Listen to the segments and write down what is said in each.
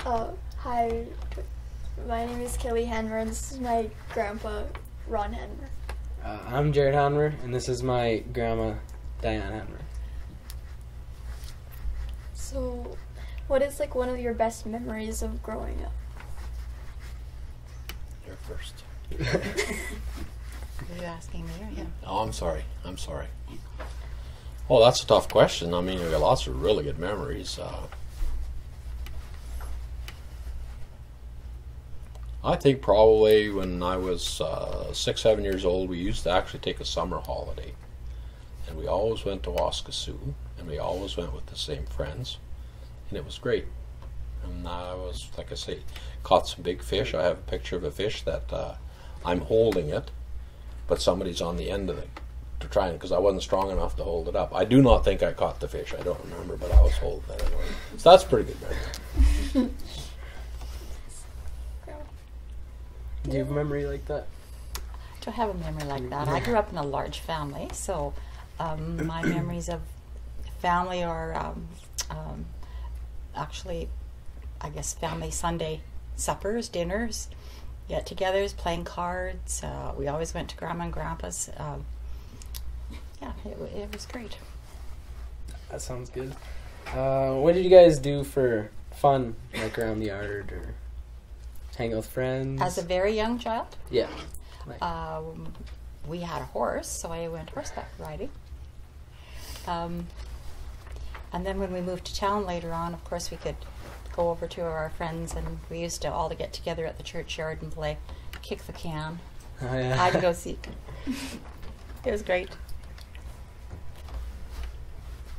Hi, my name is Kelly Hanmer, and this is my grandpa, Ron Hanmer. I'm Jared Hanmer, and this is my grandma, Diane Hanmer. So, what is like one of your best memories of growing up? You're first. Are you asking me or him? Oh, I'm sorry. Well, that's a tough question. I mean, I've got lots of really good memories. I think probably when I was 6, 7 years old, we used to actually take a summer holiday. And we always went to Waskesiu, and we always went with the same friends. And it was great. And I was, like I say, caught some big fish. I have a picture of a fish that I'm holding it, but somebody's on the end of it to try it, because I wasn't strong enough to hold it up. I do not think I caught the fish. I don't remember, but I was holding it anyway. So that's pretty good memory. Do you have a memory like that? I don't have a memory like that. I grew up in a large family, so my memories of family are actually, I guess, family Sunday suppers, dinners, get-togethers, playing cards. We always went to Grandma and Grandpa's. Yeah, it was great. That sounds good. What did you guys do for fun, like around the yard or hang out with friends? As a very young child, Yeah. we had a horse, so I went horseback riding. And then when we moved to town later on, of course, we could go over to our friends, and we used to all to get together at the churchyard and play kick the can, Oh, yeah. hide and go seek. It was great.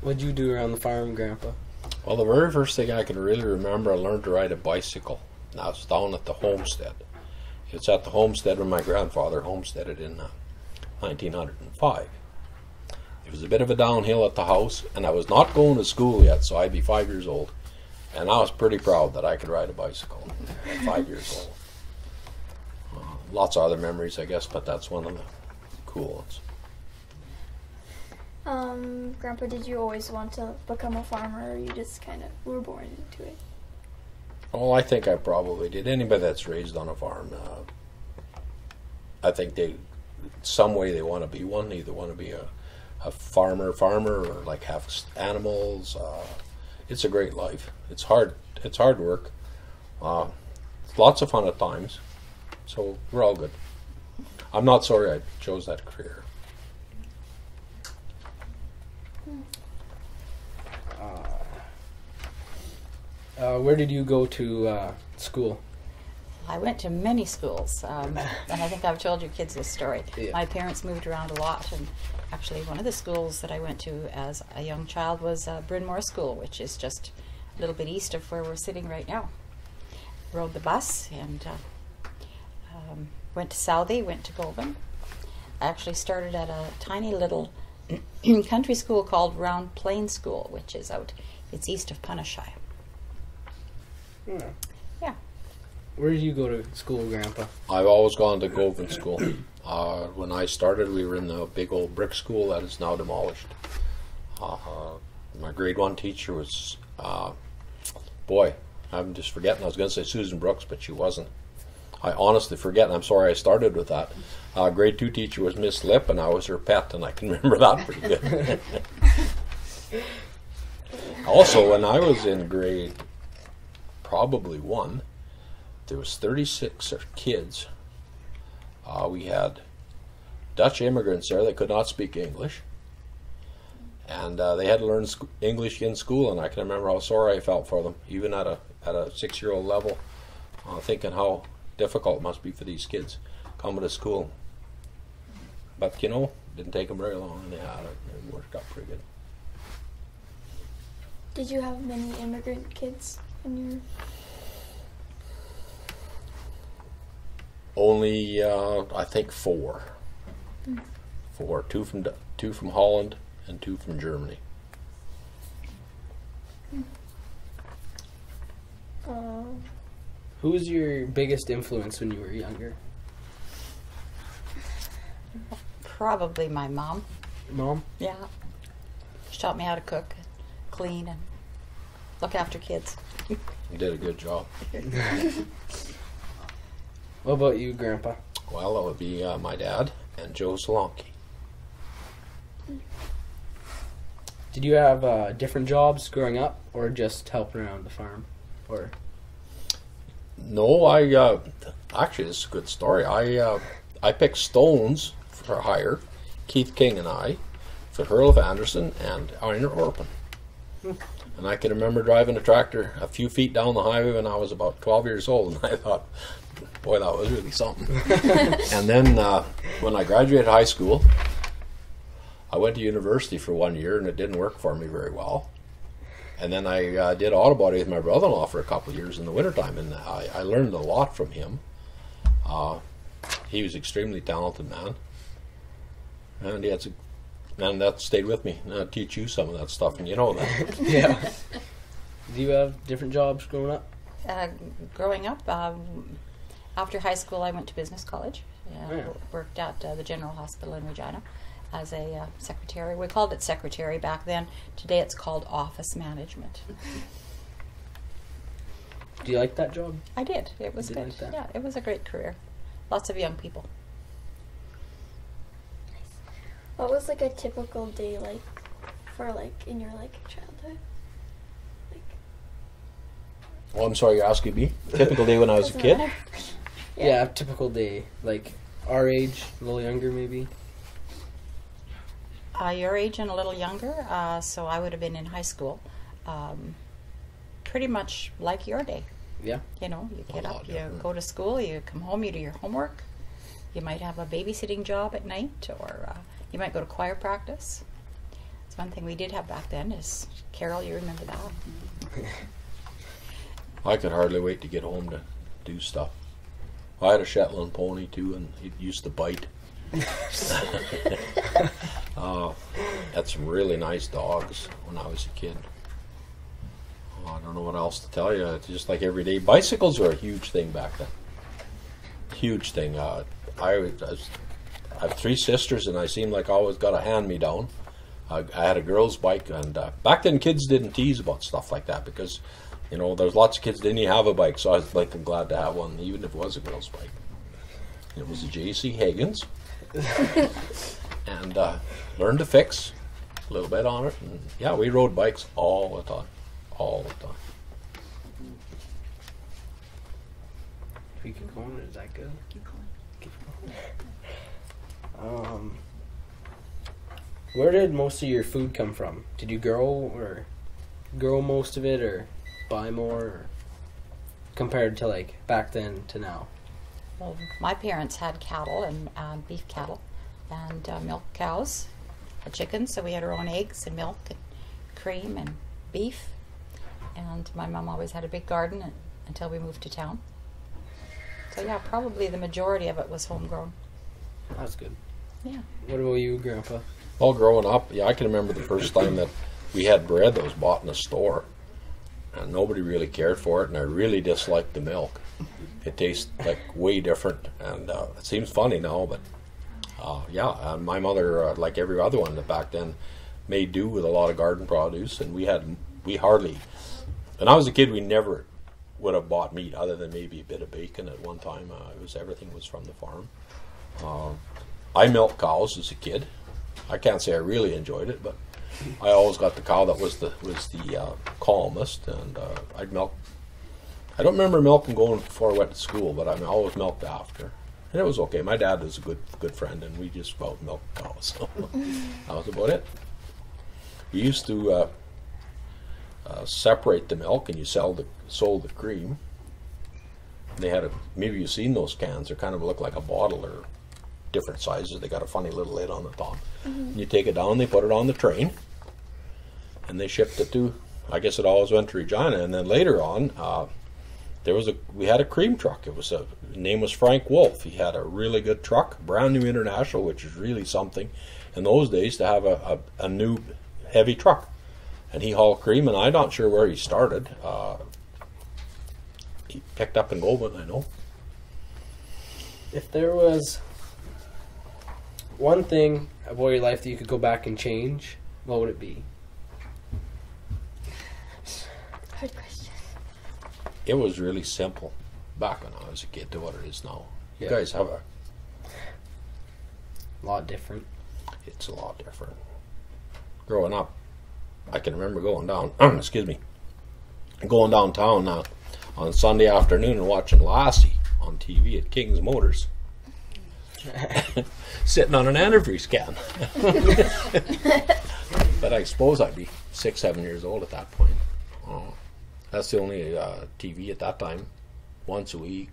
What'd you do around the farm, Grandpa? Well, the very first thing I can really remember, I learned to ride a bicycle. And I was down at the homestead. It's at the homestead when my grandfather homesteaded in 1905. It was a bit of a downhill at the house, and I was not going to school yet, so I'd be 5 years old. And I was pretty proud that I could ride a bicycle at 5 years old. Lots of other memories, I guess, but that's one of the cool ones. Grandpa, did you always want to become a farmer, or you just kind of were born into it? Oh, I think I probably did. Anybody that's raised on a farm, I think some way they want to be one. They either want to be a farmer, or like have animals. It's a great life. It's hard work. Lots of fun at times. So we're all good. I'm not sorry I chose that career. Where did you go to school? I went to many schools, and I think I've told you kids this story. Yeah. My parents moved around a lot, and actually one of the schools that I went to as a young child was Bryn Mawr School, which is just a little bit east of where we're sitting right now. Rode the bus and went to Southey, went to Govan. I actually started at a tiny little country school called Round Plain School, which is it's east of Punashai. Yeah. Yeah. Where did you go to school, Grandpa? I've always gone to Govan School. When I started, we were in the big old brick school that is now demolished. My grade 1 teacher was, I'm just forgetting. I was going to say Susan Brooks, but she wasn't. I honestly forget, and I'm sorry I started with that. Grade 2 teacher was Miss Lip, and I was her pet, and I can remember that pretty good. Also, when I was in grade probably 1, there was 36 kids. We had Dutch immigrants there that could not speak English, and they had to learn English in school. And I can remember how sorry I felt for them, even at a 6-year-old level, thinking how difficult it must be for these kids coming to school. But didn't take them very long, and they had it. It worked out pretty good. Did you have many immigrant kids in your... Only, I think 4. 4. Two from Holland and 2 from Germany. Who was your biggest influence when you were younger? Probably my mom. Mom? Yeah. She taught me how to cook, clean, and look after kids. You did a good job. What about you, Grandpa? Well, that would be my dad and Joe Solanke. Did you have different jobs growing up, or just helping around the farm? Or No, actually, this is a good story. I picked stones for hire, Keith King and I, for Hurl of Anderson and Einar Orpin. And I can remember driving a tractor a few feet down the highway when I was about 12 years old, and I thought, boy, that was really something. And then when I graduated high school, I went to university for 1 year, and it didn't work for me very well. And then I did auto body with my brother-in-law for a couple of years in the wintertime, and I learned a lot from him. He was an extremely talented man, and and that stayed with me. And I'll teach you some of that stuff, and you know that. yeah. Do you have different jobs growing up? Growing up, after high school, I went to business college. Yeah. Worked at the General Hospital in Regina as a secretary. We called it secretary back then. Today it's called office management. Do you like that job? I did. It was You good. did like that? Yeah, it was a great career. Lots of young people. What was like a typical day like for like in your like childhood? Like Well, I'm sorry, you're asking me? Typical day when I was a doesn't kid? matter. Yeah, typical day. Like our age, a little younger maybe. Your age and a little younger, so I would have been in high school. Pretty much like your day. Yeah. You know, you get A up, lot you different. go to school, you come home, you do your homework. You might have a babysitting job at night, or you might go to choir practice. It's one thing we did have back then is, Carol, you remember that? I could hardly wait to get home to do stuff. I had a Shetland pony too, and it used to bite. Had some really nice dogs when I was a kid. I don't know what else to tell you. It's just like every day. Bicycles were a huge thing back then. Huge thing. I have 3 sisters, and I seemed like I always got a hand-me-down. I had a girl's bike, and back then kids didn't tease about stuff like that because, you know, there's lots of kids didn't even have a bike, so I was like glad to have one, even if it was a girl's bike. It was a J.C. Higgins, and learned to fix a little bit on it. And yeah, we rode bikes all the time. We keep going. Is that good? Keep going. Keep going. Where did most of your food come from? Did you grow most of it, or buy more, or compared to like back then to now? Well, my parents had cattle and beef cattle and milk cows, had chickens, so we had our own eggs and milk and cream and beef. And my mom always had a big garden until we moved to town. So yeah, probably the majority of it was homegrown. That's good. Yeah. What about you, Grandpa? Well, growing up, yeah, I can remember the first time that we had bread that was bought in a store, and nobody really cared for it, and I really disliked the milk. It tastes like way different, and it seems funny now, but yeah, and my mother, like every other one back then, made do with a lot of garden produce, and we hardly, when I was a kid, we never would have bought meat other than maybe a bit of bacon at one time. Everything was from the farm. I milked cows as a kid. I can't say I really enjoyed it, but I always got the cow that was the calmest, and I'd milk. I don't remember milking going before I went to school, but I always milked after, and it was okay. My dad was a good friend, and we just about milked cows. So that was about it. We used to separate the milk, and you sold the cream. They had maybe you've seen those cans. They kind of look like a bottle or different sizes. They got a funny little lid on the top. Mm-hmm. You take it down, they put it on the train, and they shipped it to, I guess it always went to Regina. And then later on, we had a cream truck. His name was Frank Wolf. He had a really good truck, brand new International, which is really something in those days to have a new heavy truck. And he hauled cream, and I'm not sure where he started. He picked up in Goulburn, I know. If there was one thing about your life that you could go back and change, what would it be? Hard question. it was really simple back when I was a kid to what it is now. You Yeah. guys have A lot different. it's a lot different. Growing up, I can remember going down, excuse me, going downtown on Sunday afternoon and watching Lassie on TV at King's Motors. Sitting on an antifreeze can. But I suppose I'd be 6, 7 years old at that point. That's the only TV at that time, once a week.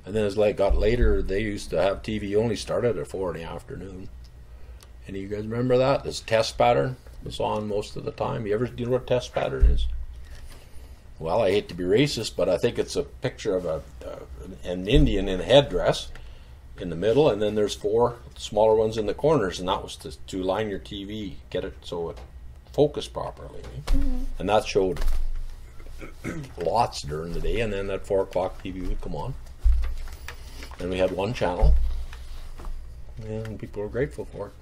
And then as it got later, they used to have TV only started at 4 in the afternoon. Any of you guys remember that? This test pattern was on most of the time. Do you know what test pattern is? Well, I hate to be racist, but I think it's a picture of an Indian in a headdress in the middle, and then there's 4 smaller ones in the corners, and that was to line your TV, get it so it focused properly. And that showed lots during the day, and then at 4 o'clock TV would come on. And we had one channel, and people were grateful for it.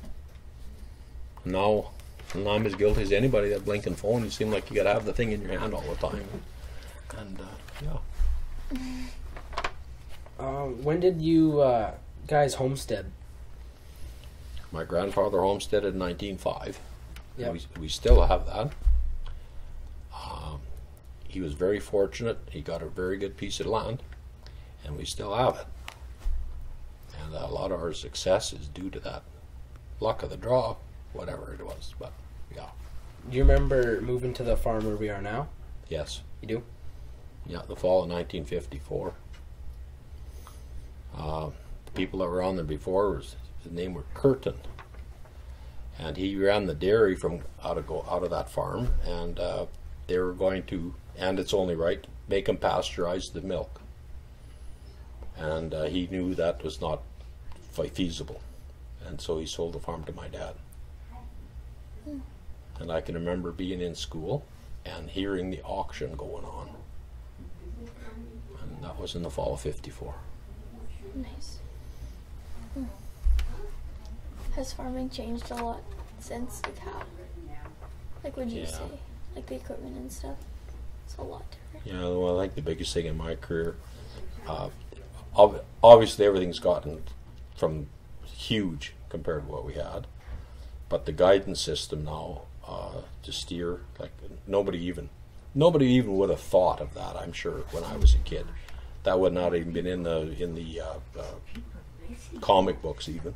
Now, and I'm as guilty as anybody. That blinking phone, you seem like you got to have the thing in your hand all the time. And yeah. When did you guys homestead? My grandfather homesteaded in 1905. Yeah. We still have that. He was very fortunate. He got a very good piece of land, and we still have it. And a lot of our success is due to that luck of the draw, whatever it was. But yeah, Do you remember moving to the farm where we are now? yes, You do? yeah, the fall of 1954. The people that were on there before his name were Curtin, and he ran the dairy from out of that farm, and they were going to, and it's only right, make them pasteurize the milk. And he knew that was not feasible, and so he sold the farm to my dad. And I can remember being in school and hearing the auction going on, and that was in the fall of '54. Nice. Has farming changed a lot since? Like how? Like would you Yeah. say? Like the equipment and stuff? It's a lot different. Yeah, well, I think the biggest thing in my career, obviously everything's gotten from huge compared to what we had, but the guidance system now to steer, like nobody even would have thought of that. I'm sure when I was a kid, that would not even been in the comic books even.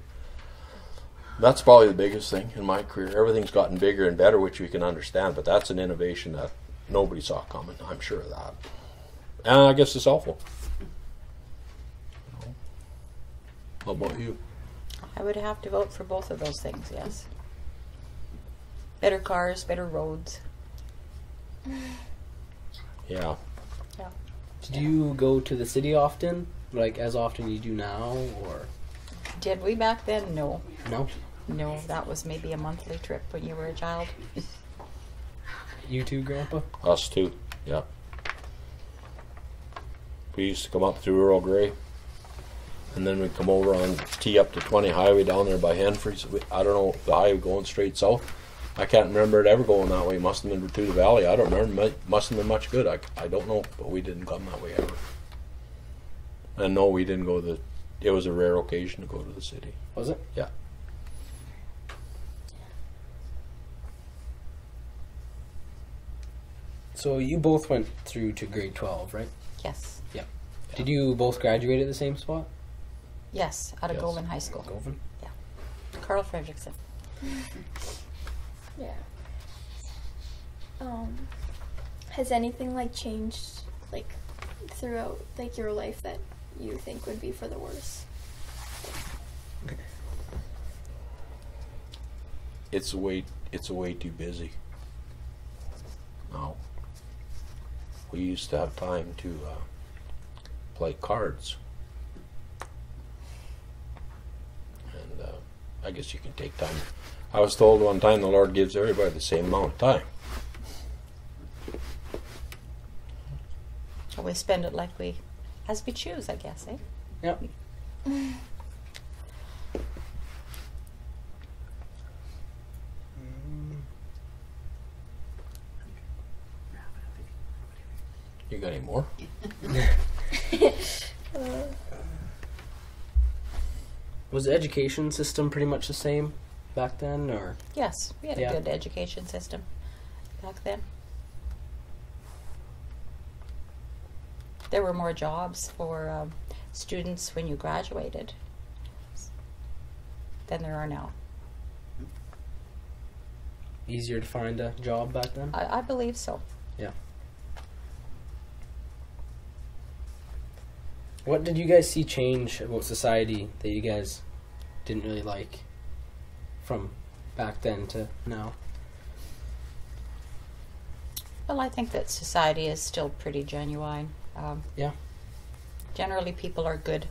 That's probably the biggest thing in my career. Everything's gotten bigger and better, which we can understand, but that's an innovation that nobody saw coming. I'm sure of that. And I guess it's helpful. How about you? I would have to vote for both of those things, yes. Better cars, better roads. Yeah. Yeah. Did you go to the city often? Like as often you do now, or Did we back then? No. no? No, that was maybe a monthly trip when you were a child. You too, Grandpa? Us too. Yeah. We used to come up through Earl Grey, and then we'd come over on T up to 20 highway down there by Henfrey's. I don't know, the highway going straight south. I can't remember it ever going that way. Must have been to the valley. I don't remember. Must have been much good. I don't know, but we didn't come that way ever. And no, we didn't go to the. It was a rare occasion to go to the city. Was it? Yeah. So you both went through to grade 12, right? Yes. Yeah. Did you both graduate at the same spot? Yes, out of Yes. Govan High School. Govan? Carl Fredrickson. Yeah. Has anything like changed like throughout like your life that you think would be for the worse? It's way too busy. Now, we used to have time to play cards, and I guess you can take time. I was told one time the Lord gives everybody the same amount of time. We spend it like as we choose, I guess, eh? Yep. You got any more? Was the education system pretty much the same back then, or? Yes, we had Yeah. a good education system back then. There were more jobs for students when you graduated than there are now. Easier to find a job back then? I believe so. Yeah. What did you guys see change about society that you guys didn't really like from back then to now? Well, I think that society is still pretty genuine. Yeah. Generally, people are good.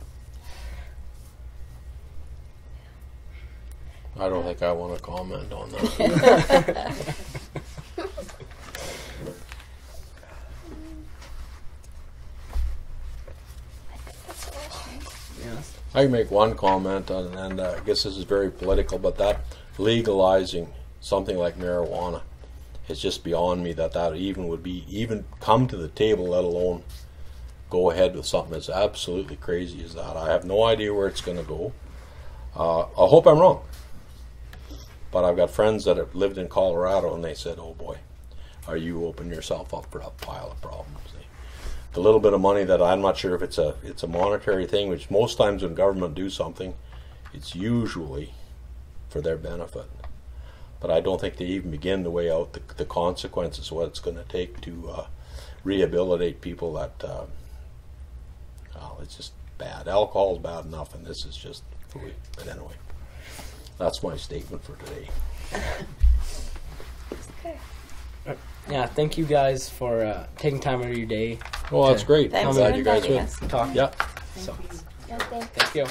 I don't think I want to comment on that. Yeah. I can make one comment, and I guess this is very political, but that legalizing something like marijuana is just beyond me that even would be even come to the table, let alone go ahead with something as absolutely crazy as that. I have no idea where it's going to go. I hope I'm wrong, but I've got friends that have lived in Colorado, and they said, "Oh boy, are you opening yourself up for a pile of problems?" The little bit of money that I'm not sure if it's a monetary thing, which most times when government do something, it's usually for their benefit. But I don't think they even begin to weigh out the consequences, what it's going to take to rehabilitate people that, it's just bad. Alcohol is bad enough, and this is just free. But anyway, that's my statement for today. Okay. Yeah, thank you guys for taking time out of your day. Well, that's great. Thanks I'm for glad you guys inviting went. us. Talk. Yeah. So, Yeah, thanks. thank you.